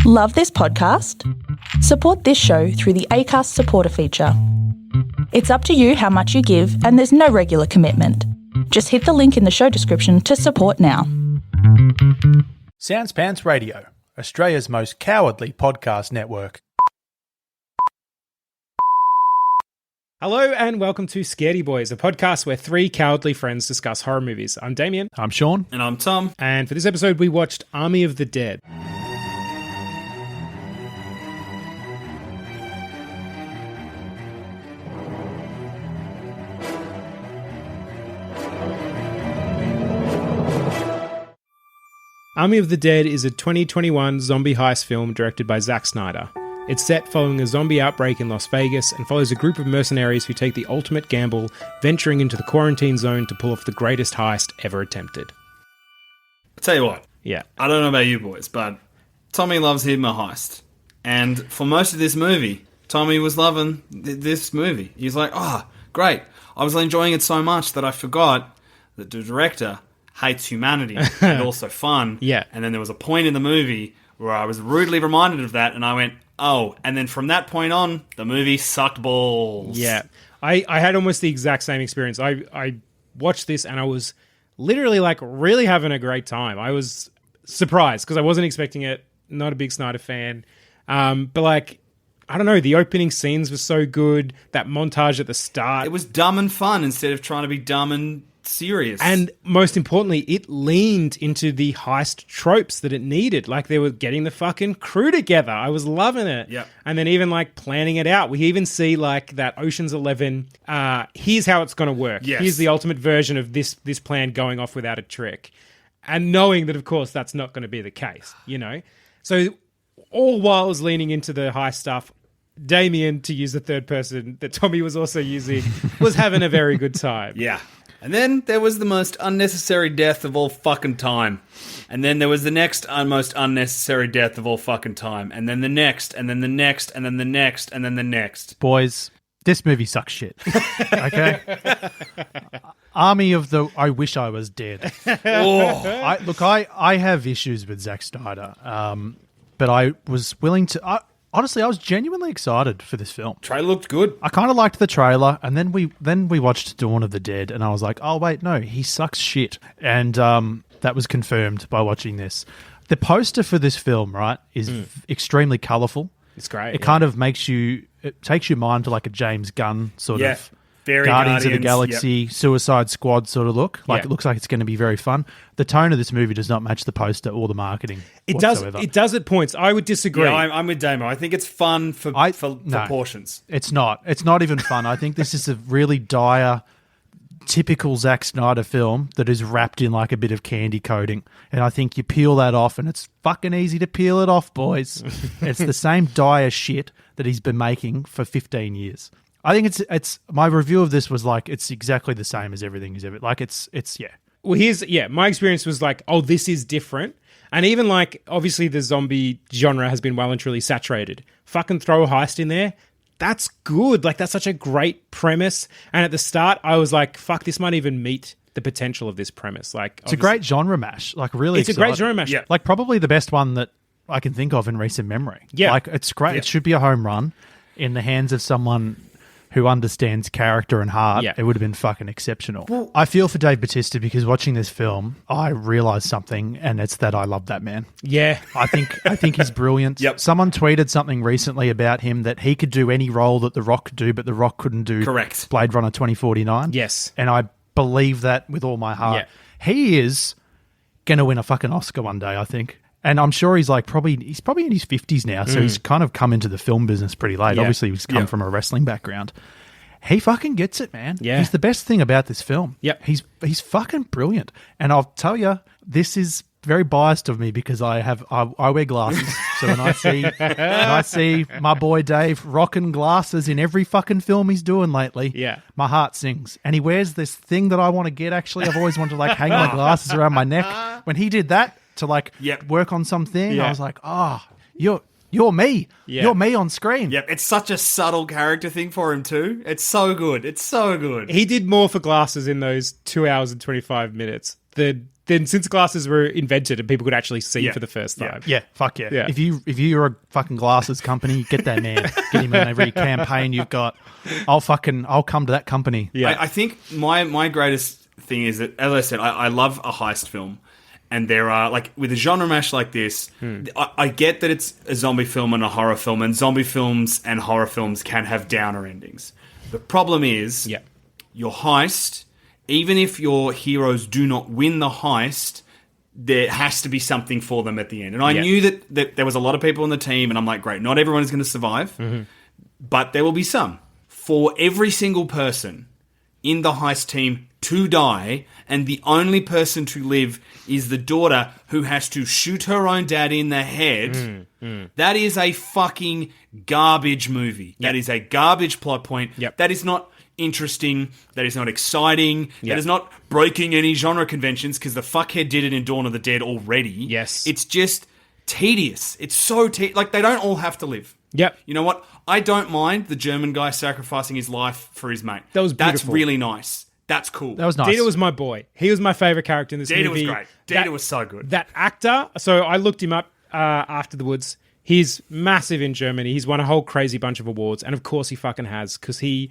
Love this podcast? Support this show through the Acast supporter feature. It's up to you how much you give, and there's no regular commitment. Just hit the link in the show description to support now. Sans Pants Radio, Australia's most cowardly podcast network. Hello and welcome to Scaredy Boys, a podcast where three cowardly friends discuss horror movies. I'm Damien. I'm Sean. And I'm Tom. And for this episode, we watched Army of the Dead. Army of the Dead is a 2021 zombie heist film directed by Zack Snyder. It's set following a zombie outbreak in Las Vegas and follows a group of mercenaries who take the ultimate gamble, venturing into the quarantine zone to pull off the greatest heist ever attempted. I'll tell you what. Yeah. I don't know about you boys, but Tommy loves him a heist. And for most of this movie, Tommy was loving this movie. He's like, oh, great. I was enjoying it so much that I forgot that the director hates humanity and also fun. Yeah. And then there was a point in the movie where I was rudely reminded of that, and I went, oh. And then from that point on, the movie sucked balls. Yeah. I had almost the exact same experience. I watched this and I was literally like really having a great time. I was surprised because I wasn't expecting it. Not a big Snyder fan. But like, I don't know, the opening scenes were so good. That montage at the start. It was dumb and fun instead of trying to be dumb and serious. And most importantly, it leaned into the heist tropes that it needed. Like they were getting the fucking crew together. I was loving it. Yeah. And then even like planning it out. We even see like that Ocean's 11, here's how it's going to work. Yes. Here's the ultimate version of this plan going off without a trick. And knowing that, of course, that's not going to be the case, you know? So all while I was leaning into the heist stuff, Damien, to use the third person that Tommy was also using, was having a very good time. Yeah. And then there was the most unnecessary death of all fucking time. And then there was the next most unnecessary death of all fucking time. And then the next, and then the next, and then the next, and then the next. Boys, this movie sucks shit. Okay? Army of the I Wish I Was Dead. I have issues with Zack Snyder, but I was willing to... Honestly, I was genuinely excited for this film. Trailer looked good. I kind of liked the trailer, and then we watched Dawn of the Dead, and I was like, oh, wait, no, he sucks shit. And that was confirmed by watching this. The poster for this film, right, is extremely colourful. It's great. It kind of it takes your mind to like a James Gunn sort of very Guardians of the Galaxy, Suicide Squad sort of look. Like it looks like it's going to be very fun. The tone of this movie does not match the poster or the marketing whatsoever. It does at points. I would disagree. Yeah, I'm with Damo. I think it's fun for portions. It's not. It's not even fun. I think this is a really dire, typical Zack Snyder film that is wrapped in like a bit of candy coating. And I think you peel that off and it's fucking easy to peel it off, boys. It's the same dire shit that he's been making for 15 years. I think it's my review of this was like it's exactly the same as everything he's ever like it's yeah. Well, my experience was like, oh, this is different. And even like obviously the zombie genre has been well and truly saturated. Fucking throw a heist in there. That's good. Like that's such a great premise. And at the start I was like, fuck, this might even meet the potential of this premise. Like it's a great genre mash. Like really it's exciting. A great genre mash. Yeah. Like probably the best one that I can think of in recent memory. Yeah. Like it's great. Yeah. It should be a home run in the hands of someone who understands character and heart. Yeah. It would have been fucking exceptional. Well, I feel for Dave Bautista because watching this film, I realised something, and it's that I love that man. Yeah. I think he's brilliant. Yep. Someone tweeted something recently about him that he could do any role that The Rock could do, but The Rock couldn't do Correct. Blade Runner 2049. Yes. And I believe that with all my heart. Yeah. He is going to win a fucking Oscar one day, I think. And I'm sure he's probably in his 50s now, so he's kind of come into the film business pretty late. Yeah. Obviously, he's come from a wrestling background. He fucking gets it, man. Yeah. He's the best thing about this film. Yep. He's fucking brilliant. And I'll tell you, this is very biased of me because I wear glasses. So when I see my boy Dave rocking glasses in every fucking film he's doing lately, my heart sings. And he wears this thing that I want to get, actually. I've always wanted to like hang my glasses around my neck. When he did that to like work on something, I was like, oh, you're me. Yeah. You're me on screen. Yep, it's such a subtle character thing for him too. It's so good. It's so good. He did more for glasses in those 2 hours and 25 minutes. There then since glasses were invented and people could actually see for the first time. Yeah, fuck yeah. Yeah. If you're a fucking glasses company, get that man. Get him in every campaign you've got. I'll come to that company. Yeah. I think my greatest thing is that, as I said, I love a heist film. And there are, like, with a genre mash like this, I get that it's a zombie film and a horror film, and zombie films and horror films can have downer endings. The problem is, your heist, even if your heroes do not win the heist, there has to be something for them at the end. And I knew that there was a lot of people on the team, and I'm like, great, not everyone is going to survive, but there will be some. For every single person in the heist team to die, and the only person to live is the daughter who has to shoot her own dad in the head. That is a fucking garbage movie. That is a garbage plot point. That is not interesting. That is not exciting. That is not breaking any genre conventions, because the fuckhead did it in Dawn of the Dead already. Yes. It's just tedious. It's so like, they don't all have to live. Yep. You know what? I don't mind the German guy sacrificing his life for his mate. That's beautiful. Really nice. That's cool. That was nice. Dieter was my boy. He was my favorite character in this movie. Dieter was great. Dieter was so good. That actor, so I looked him up afterwards. He's massive in Germany. He's won a whole crazy bunch of awards. And of course he fucking has, because he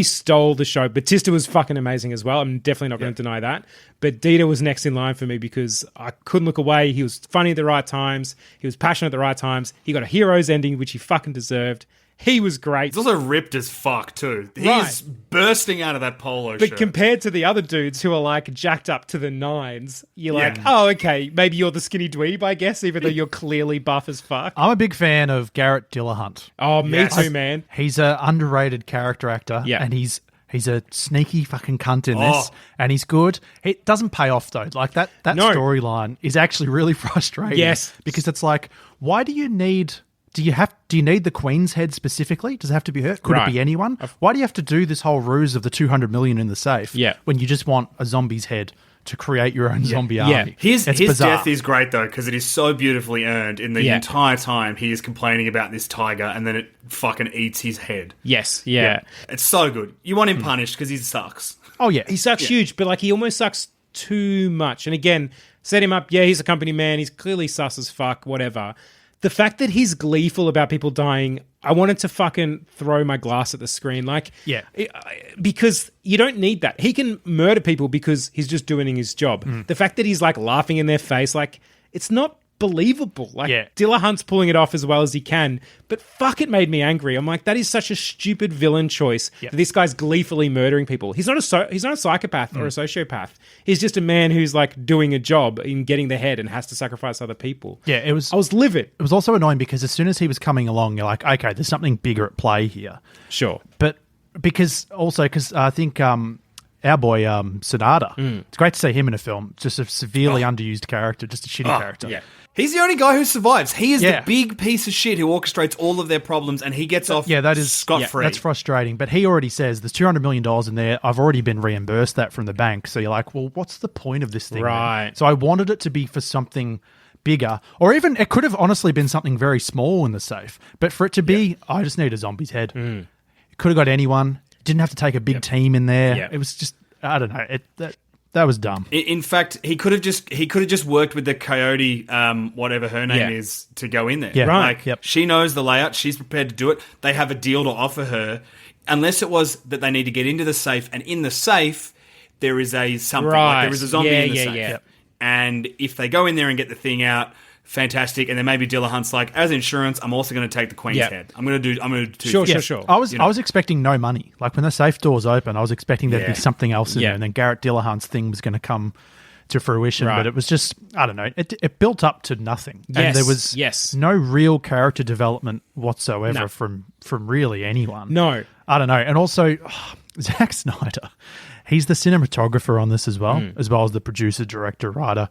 stole the show. Batista was fucking amazing as well. I'm definitely not going to deny that. But Dieter was next in line for me, because I couldn't look away. He was funny at the right times. He was passionate at the right times. He got a hero's ending, which he fucking deserved. He was great. He's also ripped as fuck, too. He's bursting out of that polo shirt. But compared to the other dudes who are, like, jacked up to the nines, you're like, oh, okay, maybe you're the skinny dweeb, I guess, even though you're clearly buff as fuck. I'm a big fan of Garrett Dillahunt. Oh, me too, man. He's an underrated character actor. Yeah. And he's a sneaky fucking cunt in this, and he's good. It doesn't pay off, though. Like, that storyline is actually really frustrating. Yes. Because it's like, why do you need... Do you need the Queen's head specifically? Does it have to be her? Could it be anyone? Why do you have to do this whole ruse of the 200 million in the safe? When you just want a zombie's head to create your own zombie army. His bizarre. death is great, though, because it is so beautifully earned. In the entire time, he is complaining about this tiger, and then it fucking eats his head. Yes, yeah. It's so good. You want him punished because he sucks. Oh, yeah. He sucks huge, but, like, he almost sucks too much. And again, set him up. Yeah, he's a company man. He's clearly sus as fuck, whatever. The fact that he's gleeful about people dying, I wanted to fucking throw my glass at the screen. Like, because you don't need that. He can murder people because he's just doing his job. The fact that he's, like, laughing in their face, like, it's not believable. Like, Dillahunt's pulling it off as well as he can, but fuck, it made me angry. I'm like, that is such a stupid villain choice. That this guy's gleefully murdering people. He's not a psychopath or a sociopath. He's just a man who's, like, doing a job in getting the head and has to sacrifice other people. Yeah, I was livid. It was also annoying because as soon as he was coming along, you're like, okay, there's something bigger at play here. Sure. But because I think our boy Sonata, it's great to see him in a film. Just a severely underused character, just a shitty character. Yeah. He's the only guy who survives. He is the big piece of shit who orchestrates all of their problems, and he gets off scot-free. That's frustrating. But he already says there's $200 million in there. I've already been reimbursed that from the bank. So you're like, well, what's the point of this thing? Right. Then? So I wanted it to be for something bigger, or even it could have honestly been something very small in the safe. But for it to be, I just need a zombie's head. It could have got anyone. Didn't have to take a big team in there. It was just, I don't know. That was dumb. In fact, he could have just worked with the coyote, whatever her name is, to go in there. Yeah. Right. Like, she knows the layout. She's prepared to do it. They have a deal to offer her, unless it was that they need to get into the safe, and in the safe there is a something. Like there is a zombie in the safe. Yep. And if they go in there and get the thing out, fantastic. And then maybe Dillahunt's like, as insurance, I'm also going to take the Queen's head. I'm going to do. Sure. I was expecting no money. Like when the safe doors open, I was expecting there'd be something else in there, and then Garrett Dillahunt's thing was going to come to fruition. But it was just, I don't know. It built up to nothing, and there was no real character development whatsoever from really anyone. No, I don't know. And also, Zack Snyder, he's the cinematographer on this as well as the producer, director, writer.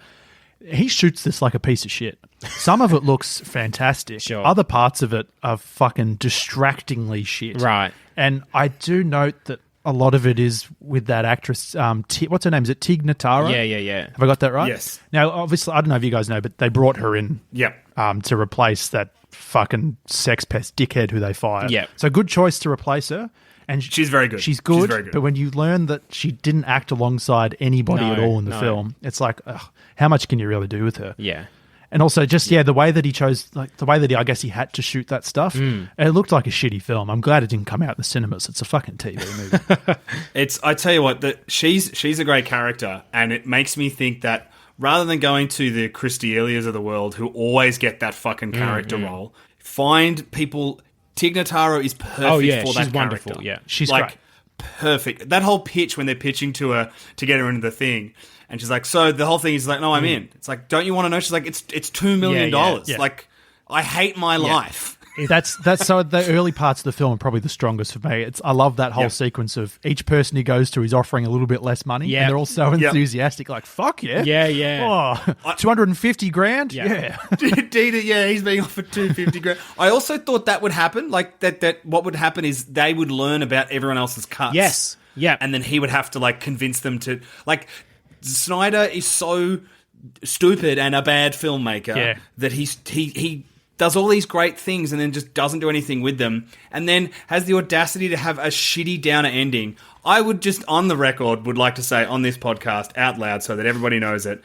He shoots this like a piece of shit. Some of it looks fantastic. Sure. Other parts of it are fucking distractingly shit. Right. And I do note that a lot of it is with that actress, what's her name? Is it Tig Notaro? Yeah. Have I got that right? Yes. Now, obviously, I don't know if you guys know, but they brought her in to replace that fucking sex pest dickhead who they fired. Yep. So good choice to replace her. And she's very good. She's good, She's very good. but when you learn that she didn't act alongside anybody at all in the film, it's like, ugh, how much can you really do with her? Yeah. And also just, the way that he chose, like the way that I guess he had to shoot that stuff, it looked like a shitty film. I'm glad it didn't come out in the cinemas. It's a fucking TV movie. I tell you what, she's a great character, and it makes me think that rather than going to the Christy Elias of the world who always get that fucking character role, find people. Tig Notaro is perfect for that she's character. wonderful. Yeah, she's like great. Perfect. That whole pitch when they're pitching to her to get her into the thing. And she's like, so the whole thing is like, no, I'm in. It's like, don't you want to know? She's like, it's $2 million. Yeah. Like, I hate my life. That's so the early parts of the film are probably the strongest for me. I love that whole sequence of each person he goes to is offering a little bit less money, and they're all so enthusiastic, like fuck yeah, yeah. Oh, 250 grand, yeah. He's being offered 250 grand. I also thought that would happen, like that. What would happen is they would learn about everyone else's cuts. Yes, yeah, and then he would have to like convince them to like. Snyder is so stupid and a bad filmmaker that he does all these great things and then just doesn't do anything with them, and then has the audacity to have a shitty downer ending. I would just, on the record, would like to say on this podcast out loud so that everybody knows it,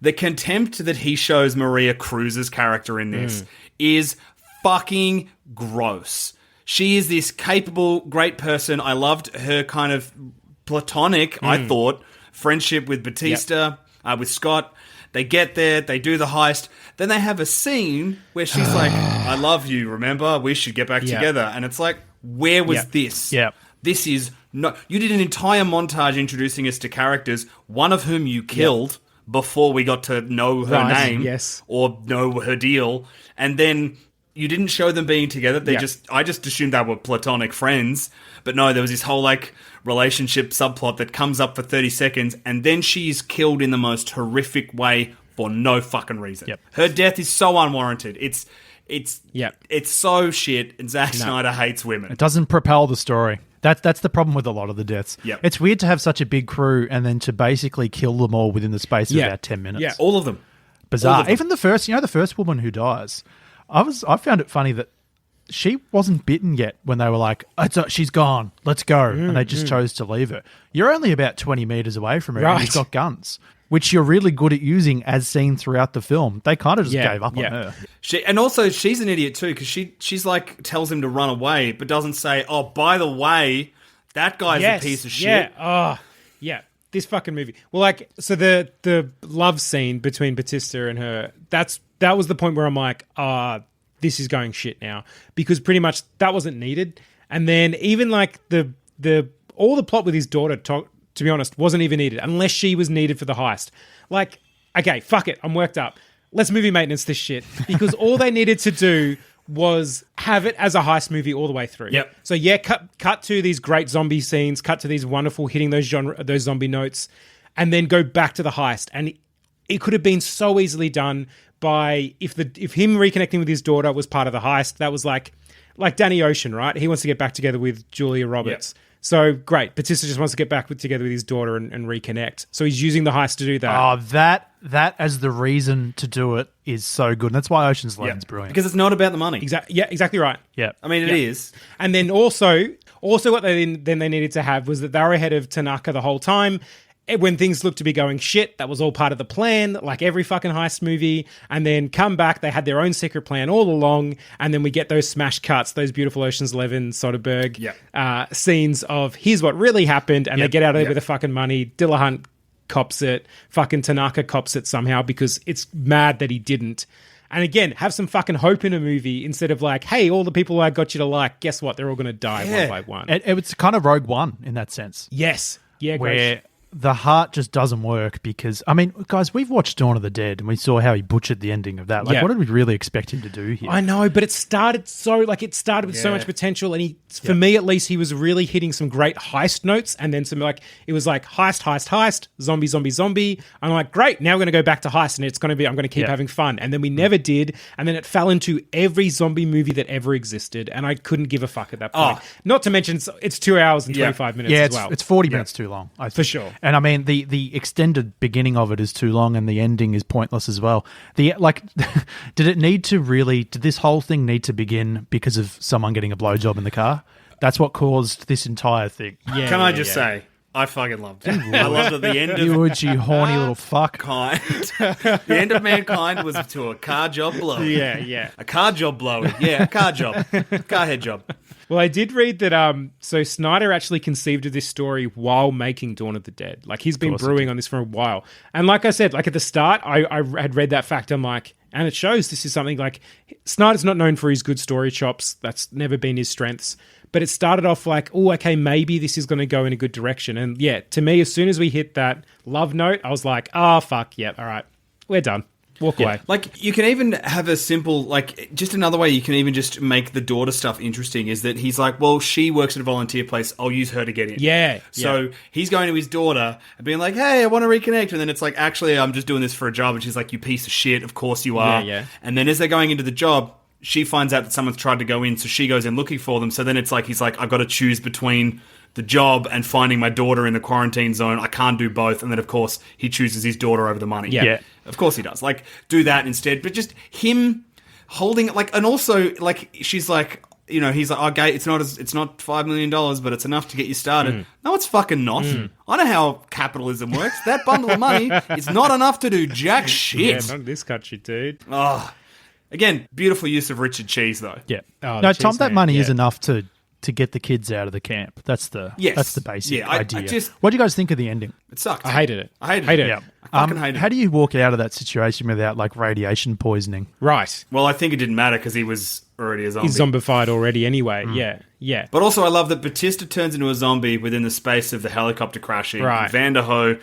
the contempt that he shows Maria Cruz's character in this is fucking gross. She is this capable, great person. I loved her kind of platonic, I thought, friendship with Batista, with Scott. They get there, they do the heist. Then they have a scene where she's like, I love you, remember? We should get back together. And it's like, where was this? Yeah. This is not... You did an entire montage introducing us to characters, one of whom you killed before we got to know her name or know her deal. And then you didn't show them being together. I just assumed they were platonic friends. But no, there was this whole like relationship subplot that comes up for 30 seconds, and then she's killed in the most horrific way for no fucking reason. Yep. Her death is so unwarranted. It's so shit, and Zack Snyder hates women. It doesn't propel the story. That's the problem with a lot of the deaths. Yep. It's weird to have such a big crew and then to basically kill them all within the space of about 10 minutes. Yeah, all of them. Bizarre. All of them. Even the first woman who dies. I found it funny that she wasn't bitten yet when they were like, she's gone, let's go. And they just chose to leave her. You're only about 20 meters away from her and you've got guns, which you're really good at using as seen throughout the film. They kind of just gave up on her. And also, she's an idiot too, because she's like, tells him to run away, but doesn't say, oh, by the way, that guy's a piece of shit. This fucking movie. Well, like, so the love scene between Batista and her, that was the point where I'm like, this is going shit now, because pretty much that wasn't needed. And then even like all the plot with his daughter, to be honest, wasn't even needed unless she was needed for the heist. Like, okay, fuck it, I'm worked up. Let's movie maintenance this shit, because all they needed to do was have it as a heist movie all the way through. Yep. So cut to these great zombie scenes, cut to these wonderful hitting those zombie notes, and then go back to the heist. And it could have been so easily done by if him reconnecting with his daughter was part of the heist. That was like Danny Ocean, right? He wants to get back together with Julia Roberts. Yep. So great, Batista just wants to get back together with his daughter and reconnect. So he's using the heist to do that. Oh, that as the reason to do it is so good. And that's why Ocean's 11's brilliant. Because it's not about the money. Exactly right. Yeah. I mean, it is. And then also what they needed to have was that they were ahead of Tanaka the whole time. When things looked to be going shit, that was all part of the plan, like every fucking heist movie. And then come back, they had their own secret plan all along. And then we get those smash cuts, those beautiful Ocean's 11 Soderbergh scenes of here's what really happened. And they get out of there with the fucking money. Dillahunt cops it. Fucking Tanaka cops it somehow because it's mad that he didn't. And again, have some fucking hope in a movie instead of like, hey, all the people I got you to like, guess what? They're all going to die one by one. It's kind of Rogue One in that sense. Yes. Yeah, where the heart just doesn't work because, I mean, guys, we've watched Dawn of the Dead and we saw how he butchered the ending of that. Like, what did we really expect him to do here? I know, but it started with so much potential, and for me at least, he was really hitting some great heist notes, and then some like, it was like heist, zombie. I'm like, great, now we're going to go back to heist, and I'm going to keep having fun. And then we never did, and then it fell into every zombie movie that ever existed, and I couldn't give a fuck at that point. Not to mention, it's 2 hours and 25 minutes as well. It's 40 minutes too long. For sure. And I mean, the extended beginning of it is too long and the ending is pointless as well. Did this whole thing need to begin because of someone getting a blowjob in the car? That's what caused this entire thing. Yeah, Can I just say, I fucking loved it. I loved at the end of You would, you horny little fuck. Kind. The end of Mankind was to a car job blow. Yeah. A car job blow. Yeah, a car job. Car head job. Well, I did read that so Snyder actually conceived of this story while making Dawn of the Dead. Like, he's been brewing on this for a while. And like I said, like at the start, I had read that fact. I'm like, and it shows this is something like Snyder's not known for his good story chops. That's never been his strengths. But it started off like, oh, okay, maybe this is going to go in a good direction. And yeah, to me, as soon as we hit that love note, I was like, fuck, yeah, all right, we're done. Walk away. Like, you can even have a simple, like, just another way you can even just make the daughter stuff interesting is that he's like, well, she works at a volunteer place. I'll use her to get in. Yeah. So he's going to his daughter and being like, hey, I want to reconnect. And then it's like, actually, I'm just doing this for a job. And she's like, you piece of shit. Of course you are. Yeah. And then as they're going into the job, she finds out that someone's tried to go in. So she goes in looking for them. So then it's like, he's like, I've got to choose between the job and finding my daughter in the quarantine zone. I can't do both. And then, of course, he chooses his daughter over the money. Yeah. Of course he does. Like, do that instead. But just him holding it, like, and also, like, she's like, you know, he's like, okay, it's not $5 million, but it's enough to get you started. No, it's fucking not. I know how capitalism works. That bundle of money is not enough to do jack shit. Yeah, not in this country, dude. Again, beautiful use of Richard Cheese, though. Yeah. Oh, No, the Tom, cheese that man, money yeah. is enough to get the kids out of the camp. That's the basic idea. What do you guys think of the ending? It sucked. I hated it. I hated it. Yeah. I fucking hated How it. do you walk out of that situation without like radiation poisoning? Right. Well, I think it didn't matter because he was already a zombie. He's zombified already anyway. Yeah. But also, I love that Batista turns into a zombie within the space of the helicopter crashing. Right. Vanderho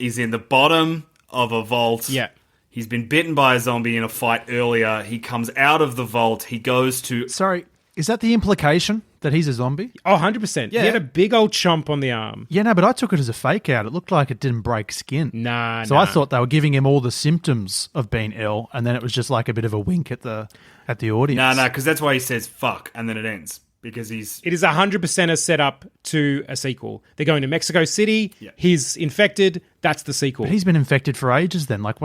is in the bottom of a vault. Yeah. He's been bitten by a zombie in a fight earlier. He comes out of the vault. He goes to... Sorry, is that the implication that he's a zombie? Oh, 100%. Yeah. He had a big old chomp on the arm. Yeah, no, but I took it as a fake out. It looked like it didn't break skin. So I thought they were giving him all the symptoms of being ill, and then it was just like a bit of a wink at the audience. No, because that's why he says fuck, and then it ends. Because he's... It is 100% a setup to a sequel. They're going to Mexico City. Yeah. He's infected. That's the sequel. But he's been infected for ages then. Like,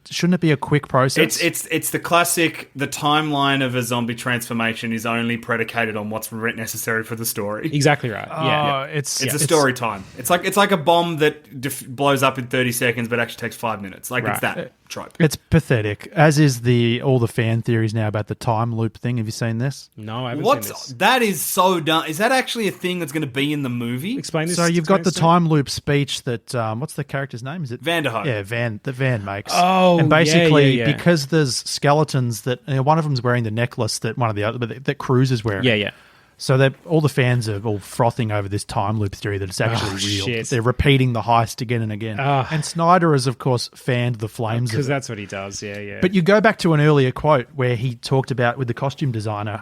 shouldn't it be a quick process? It's the classic, the timeline of a zombie transformation is only predicated on what's necessary for the story. Exactly right. Yeah. It's It's a story time. It's like a bomb that blows up in 30 seconds but actually takes 5 minutes. Like, it's that trope. It's pathetic, as is all the fan theories now about the time loop thing. Have you seen this? No, I haven't seen this. That is so dumb. Is that actually a thing that's going to be in the movie? Explain this. So you've got the to me. time loop speech that what's the character's name? Is it Vanderho. Yeah, Van makes. Oh, and basically yeah. because there's skeletons that one of them's wearing the necklace that one of the other that Cruz is wearing. Yeah. So all the fans are all frothing over this time loop theory that it's actually real. Shit. They're repeating the heist again and again. And Snyder has, of course, fanned the flames of Because it. that's what he does. Yeah. But you go back to an earlier quote where he talked about with the costume designer,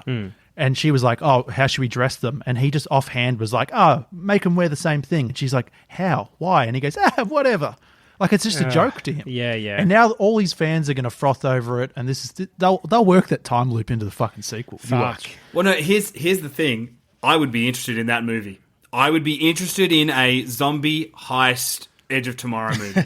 and she was like, "Oh, how should we dress them?" And he just offhand was like, "Oh, make them wear the same thing." And she's like, "How? Why?" And he goes, "Whatever." Like, it's just a joke to him. Yeah. And now all his fans are going to froth over it, and they'll work that time loop into the fucking sequel. You Fuck. watch. Well, no, here's the thing. I would be interested in that movie. I would be interested in a zombie heist Edge of Tomorrow movie.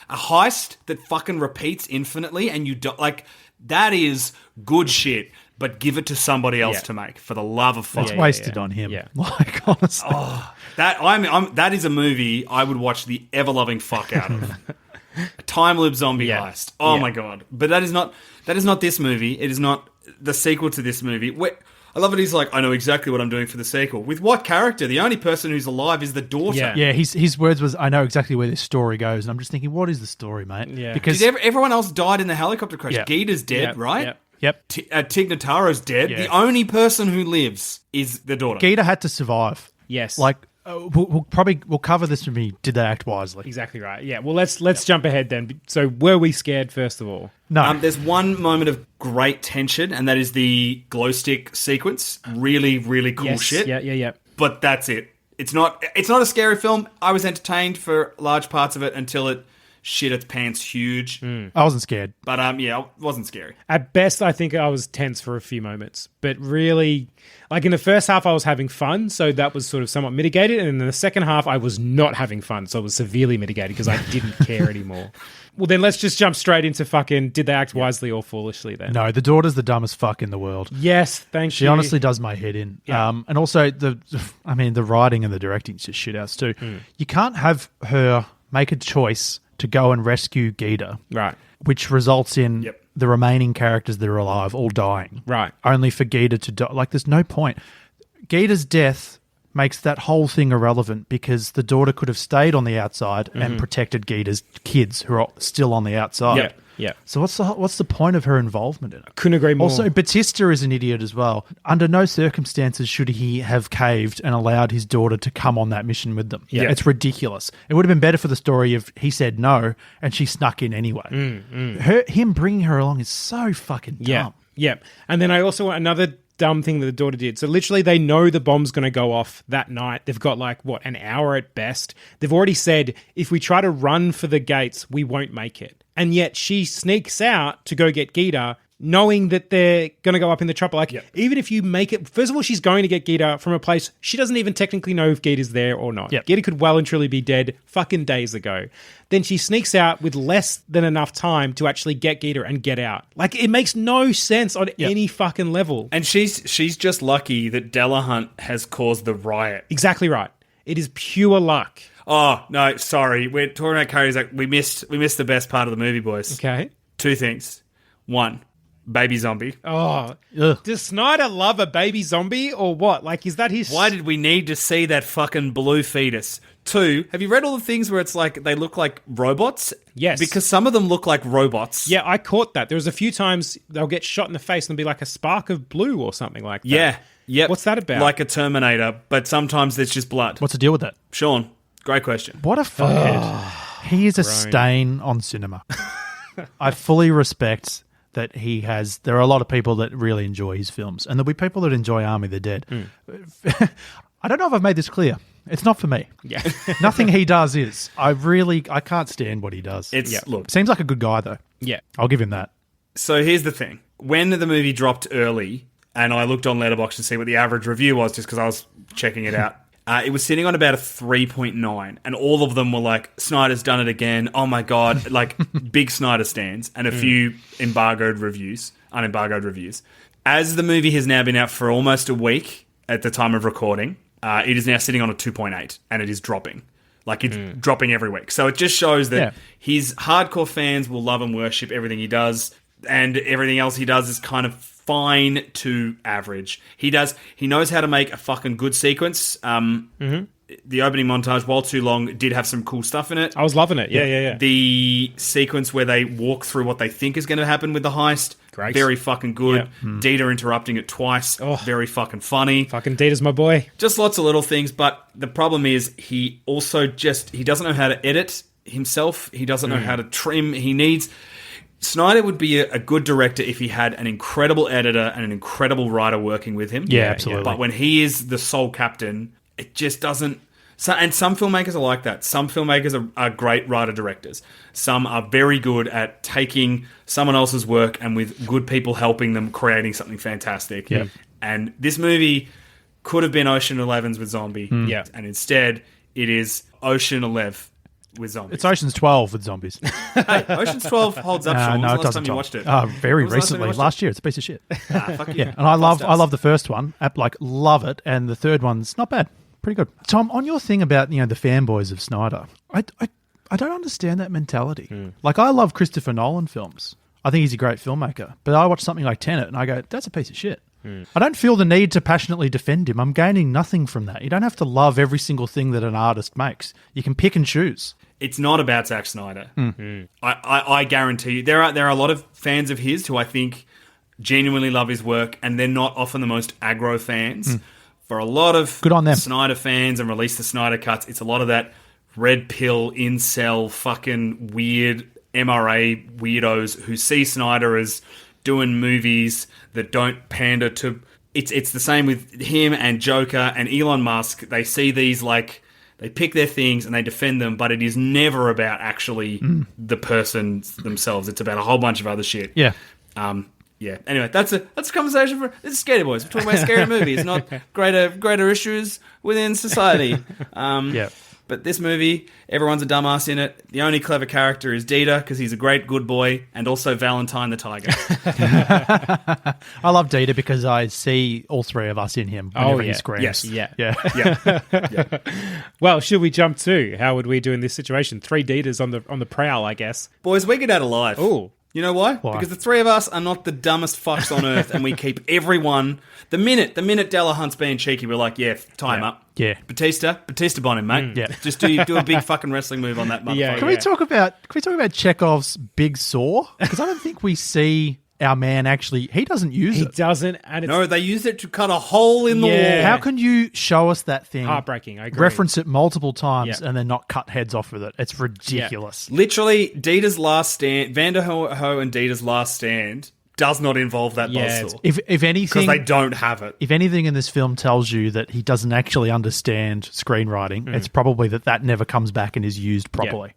A heist that fucking repeats infinitely, and you don't, like, that is good shit, but give it to somebody else to make, for the love of fuck. It's wasted on him. Yeah. Like, honestly. That is a movie I would watch the ever-loving fuck out of. A time loop zombie heist. Oh my god. But that is not this movie. It is not the sequel to this movie. I love it. He's like, I know exactly what I'm doing for the sequel. With what character? The only person who's alive is the daughter. Yeah, his words was, "I know exactly where this story goes," and I'm just thinking, what is the story, mate? Yeah. Because Everyone else died in the helicopter crash. Yeah. Gita's dead, right? Yep. Tig Notaro's dead. Yeah. The only person who lives is the daughter. Gita had to survive. Yes. Like, we'll cover this with me. Did they act wisely? Exactly right. Yeah. Well, let's jump ahead then. So, were we scared first of all? No. There's one moment of great tension, and that is the glow stick sequence. Really, really cool shit. Yeah. But that's it. It's not a scary film. I was entertained for large parts of it until it shit its pants huge. I wasn't scared. But yeah, it wasn't scary. At best, I think I was tense for a few moments. But really, like in the first half, I was having fun, so that was sort of somewhat mitigated. And in the second half, I was not having fun, so it was severely mitigated because I didn't care anymore. Well, then let's just jump straight into fucking did they act wisely or foolishly then? No, the daughter's the dumbest fuck in the world. Yes, thank you. She honestly does my head in. Yeah. And also, the writing and the directing is just shitouts too. You can't have her make a choice to go and rescue Geeta. Right. Which results in Yep. the remaining characters that are alive all dying. Right. Only for Geeta to die. Like, there's no point. Geeta's death makes that whole thing irrelevant because the daughter could have stayed on the outside and protected Geeta's kids who are still on the outside. Yeah. Yeah. So what's the point of her involvement in it? Couldn't agree more. Also, Batista is an idiot as well. Under no circumstances should he have caved and allowed his daughter to come on that mission with them. Yeah. It's ridiculous. It would have been better for the story if he said no and she snuck in anyway. Him bringing her along is so fucking dumb. Yeah. Yeah. And then I also want another dumb thing that the daughter did. So literally they know the bomb's going to go off that night. They've got like, an hour at best. They've already said, if we try to run for the gates, we won't make it. And yet she sneaks out to go get Geeta, knowing that they're going to go up in the chopper. Like, even if you make it... First of all, she's going to get Geeta from a place she doesn't even technically know if Geeta's there or not. Yep. Geeta could well and truly be dead fucking days ago. Then she sneaks out with less than enough time to actually get Geeta and get out. Like, it makes no sense on any fucking level. And she's just lucky that Delahunt has caused the riot. Exactly right. It is pure luck. Oh, no, sorry. We're talking about Cody's like, we missed the best part of the movie, boys. Okay. Two things. One, baby zombie. Oh, Ugh. does Snyder love a baby zombie or what? Like, is that his... Why did we need to see that fucking blue fetus? Two, have you read all the things where it's like they look like robots? Yes. Because some of them look like robots. Yeah, I caught that. There was a few times they'll get shot in the face and there'll be like a spark of blue or something like that. Yeah. Yep. What's that about? Like a Terminator, but sometimes there's just blood. What's the deal with that? Sean, great question. What a fuckhead. He is a stain on cinema. I fully respect that he has... There are a lot of people that really enjoy his films, and there'll be people that enjoy Army of the Dead. I don't know if I've made this clear. It's not for me. Yeah. Nothing he does is. I can't stand what he does. Look, Seems like a good guy, though. Yeah. I'll give him that. so here's the thing. When the movie dropped early, and I looked on Letterboxd to see what the average review was just because I was checking it out, it was sitting on about a 3.9, and all of them were like, Snyder's done it again, oh my God, like big Snyder stands, and a few unembargoed reviews. As the movie has now been out for almost a week at the time of recording, it is now sitting on a 2.8, and it is dropping. Like, it's dropping every week. So it just shows that his hardcore fans will love and worship everything he does, and everything else he does is kind of fine to average. He knows how to make a fucking good sequence. The opening montage, while too long, did have some cool stuff in it. I was loving it. Yeah. The sequence where they walk through what they think is going to happen with the heist, Great. very fucking good. Dieter interrupting it twice, very fucking funny. Fucking Dita's my boy. Just lots of little things, but the problem is he also he doesn't know how to edit himself. He doesn't know how to trim. Snyder would be a good director if he had an incredible editor and an incredible writer working with him. Yeah, absolutely. But when he is the sole captain, it just doesn't... And some filmmakers are like that. Some filmmakers are great writer-directors. Some are very good at taking someone else's work and with good people helping them creating something fantastic. Yeah. And this movie could have been Ocean 11's with Zombie. Yeah. And instead, it is Ocean 11 with zombies. It's Ocean's 12 with zombies. Hey, Ocean's 12 holds up. Sean. When was the last time you watched it? Very When was the last time you recently. watched Last year. It's a piece of shit. Fuck you. Yeah, and I love the first one. Love it, and the third one's not bad. Pretty good. Tom, on your thing about the fanboys of Snyder, I don't understand that mentality. Like, I love Christopher Nolan films. I think he's a great filmmaker. But I watch something like Tenet and I go, that's a piece of shit. I don't feel the need to passionately defend him. I'm gaining nothing from that. You don't have to love every single thing that an artist makes. You can pick and choose. It's not about Zack Snyder. I guarantee you. There are a lot of fans of his who I think genuinely love his work, and they're not often the most aggro fans. For a lot of Good on them. Snyder fans and Release the Snyder Cuts, it's a lot of that red pill, incel, fucking weird MRA weirdos who see Snyder as doing movies that don't pander to... It's the same with him and Joker and Elon Musk. They see these like They pick their things and they defend them, but it is never about actually the person themselves. It's about a whole bunch of other shit. Yeah. Yeah. Anyway, that's a conversation for it's Scary Boys. We're talking about scary movies, not greater issues within society. Yeah. But this movie, everyone's a dumbass in it. The only clever character is Dieter because he's a great good boy, and also Valentine the tiger. I love Dieter because I see all three of us in him whenever he screams. Yes. Yeah. Yeah. Well, should we jump to how would we do in this situation? 3 Dieters on the prowl, I guess. Boys, we get out alive. Oh. You know why? Why? Because the three of us are not the dumbest fucks on earth, and we keep everyone. The minute Delahunt's being cheeky, we're like, yeah, time up. Yeah. Batista Bon him, mate. Yeah. Just do a big fucking wrestling move on that motherfucker. Yeah. Can we talk about Chekhov's big saw? Because I don't think we see our man actually. He doesn't use He it. doesn't, and it's No, they used it to cut a hole in the Yeah. wall. How can you show us that thing? heartbreaking. I agree. Reference it multiple times Yeah. and then not cut heads off with it. It's ridiculous. Literally, Dieter's last stand, Vanderho and Dieter's last stand does not involve that Yeah, buzzsaw. If Because anything, they don't have it. if anything in this film tells you that he doesn't actually understand screenwriting, it's probably that never comes back and is used properly.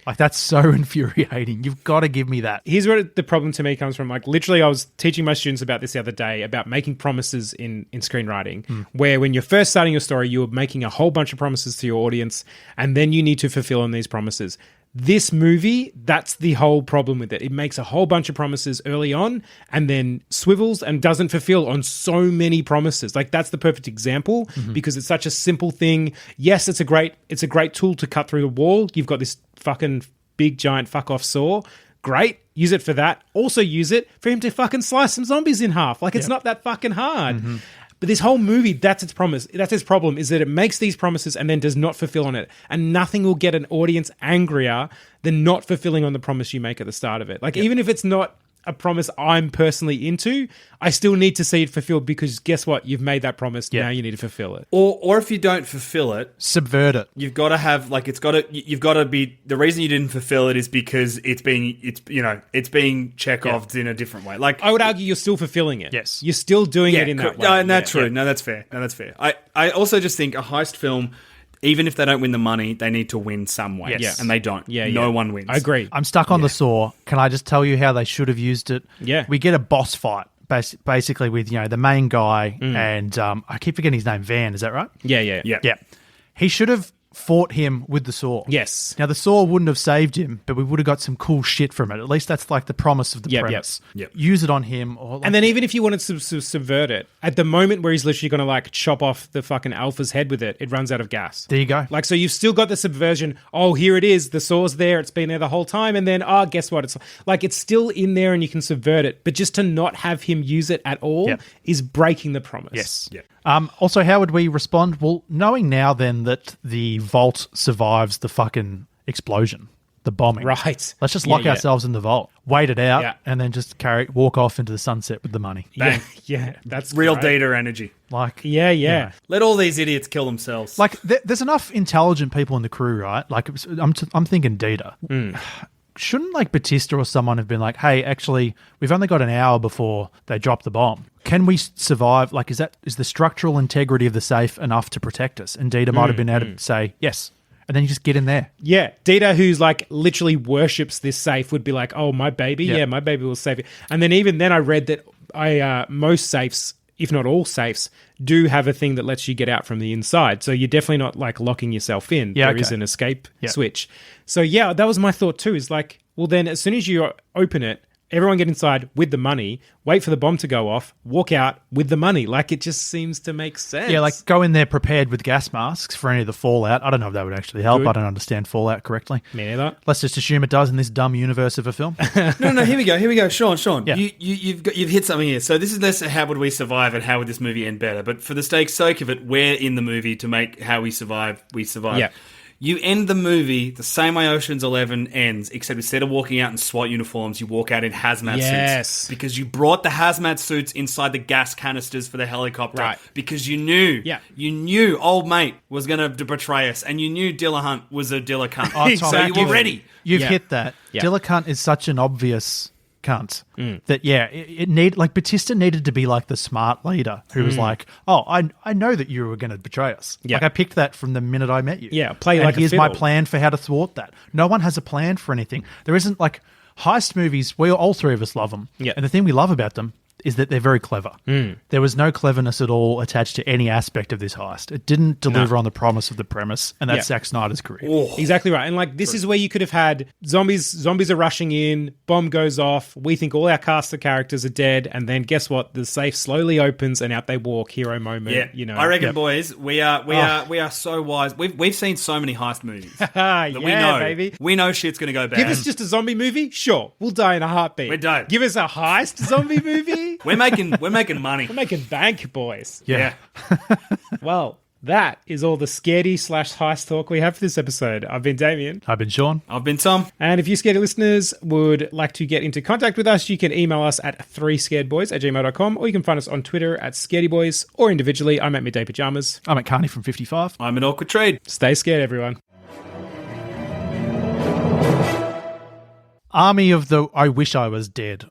Like, that's so infuriating. You've got to give me that. Here's where the problem to me comes from. Like, literally, I was teaching my students about this the other day, about making promises in screenwriting, where when you're first starting your story, you're making a whole bunch of promises to your audience, and then you need to fulfill on these promises. This movie, that's the whole problem with it. It makes a whole bunch of promises early on and then swivels and doesn't fulfill on so many promises. Like, that's the perfect example because it's such a simple thing. Yes, it's a great tool to cut through the wall. You've got this fucking big giant fuck off saw. Great. Use it for that. Also use it for him to fucking slice some zombies in half. Like, it's not that fucking hard. But this whole movie, that's its promise. That's its problem, is that it makes these promises and then does not fulfill on it. And nothing will get an audience angrier than not fulfilling on the promise you make at the start of it. Like, even if it's not a promise I'm personally into, I still need to see it fulfilled because guess what? You've made that promise. Now you need to fulfill it. Or if you don't fulfill it, Subvert it. you've got to have you've got to be the reason you didn't fulfill it is because it's being Chekhoved in a different way. Like, I would argue you're still fulfilling it. Yes. You're still doing it in that way. No, that's true. No, that's fair. I also just think a heist film, even if they don't win the money, they need to win some way. Yes. And they don't. Yeah, No one wins. I agree. I'm stuck on the saw. Can I just tell you how they should have used it? Yeah. We get a boss fight, basically with, the main guy and I keep forgetting his name, Van, is that right? Yeah. Yeah. He should have fought him with the saw. Yes. Now, the saw wouldn't have saved him, but we would have got some cool shit from it. At least that's like the promise of the premise. Yep. Use it on him. Or And then even if you wanted to subvert it, at the moment where he's literally going to like chop off the fucking alpha's head with it, it runs out of gas. there you go. Like, so you've still got the subversion. Oh, here it is. The saw's there. It's been there the whole time. And then, guess what? It's like, it's still in there and you can subvert it. But just to not have him use it at all is breaking the promise. Yes. Yeah. Also, how would we respond? Well, knowing now then that the vault survives the fucking explosion, the bombing. Right. Let's just lock ourselves in the vault, wait it out, Yeah. and then just walk off into the sunset with the money. Yeah. Yeah. That's Real great. Dieter energy. Like, Yeah. Let all these idiots kill themselves. like there's enough intelligent people in the crew, right? Like, I'm thinking Dieter. Shouldn't like Batista or someone have been like, hey, actually, we've only got an hour before they drop the bomb. Can we survive? Like, is the structural integrity of the safe enough to protect us? And Dieter might have been able to say yes. And then you just get in there. Yeah. Dieter, who's like literally worships this safe, would be like, oh, my baby. Yeah. Yeah, my baby will save it. And then even then I read that most safes, if not all safes, do have a thing that lets you get out from the inside. So you're definitely not like locking yourself in. Yeah, There okay. is an escape switch. So yeah, that was my thought too, is like, well then as soon as you open it, everyone get inside with the money, wait for the bomb to go off, walk out with the money. Like, it just seems to make sense. Yeah, like go in there prepared with gas masks for any of the fallout. I don't know if that would actually help. Good. I don't understand fallout correctly. Me neither. Let's just assume it does in this dumb universe of a film. No, here we go. Sean. Yeah. You've hit something here. So this is less how would we survive and how would this movie end better. But for the sake of it, where in the movie to make how we survive. Yeah. You end the movie the same way Ocean's 11 ends, except instead of walking out in SWAT uniforms, you walk out in hazmat Yes. suits. Because you brought the hazmat suits inside the gas canisters for the helicopter. Right. Because you knew old mate was going to betray us, and you knew Dillahunt was a Dilla cunt. Oh, Tom, So you were ready. You've Yeah. hit that. Yeah. Dillacunt is such an obvious cunt. That, it need like Batista needed to be like the smart leader who was like, oh, I know that you were going to betray us. Yeah. Like I picked that from the minute I met you. Yeah, play and like a here's my fiddle. plan for how to thwart that. No one has a plan for anything. There isn't like heist movies. All three of us love them. Yeah. And the thing we love about them is that they're very clever. There was no cleverness at all attached to any aspect of this heist. It didn't deliver on the promise of the premise, and that's Zack Snyder's career. Exactly right. And like this is where you could have had zombies are rushing in, bomb goes off, we think all our cast of characters are dead, and then guess what? The safe slowly opens and out they walk, hero moment. Yeah, You know. I reckon, boys, we are so wise. We've seen so many heist movies. Yeah, we know, baby. We know shit's gonna go bad. Give us just a zombie movie? Sure. We'll die in a heartbeat. We don't. Give us a heist zombie movie? We're making money. We're making bank, boys. Yeah. Well, that is all the scaredy/heist talk we have for this episode. I've been Damien. I've been Sean. I've been Tom. And if you scaredy listeners would like to get into contact with us, you can email us at 3scaredboys@gmail.com, or you can find us on Twitter at scaredyboys, or individually, I'm at Midday Pajamas. I'm at Carney from 55. I'm an awkward trade. Stay scared, everyone. Army of the I wish I was dead.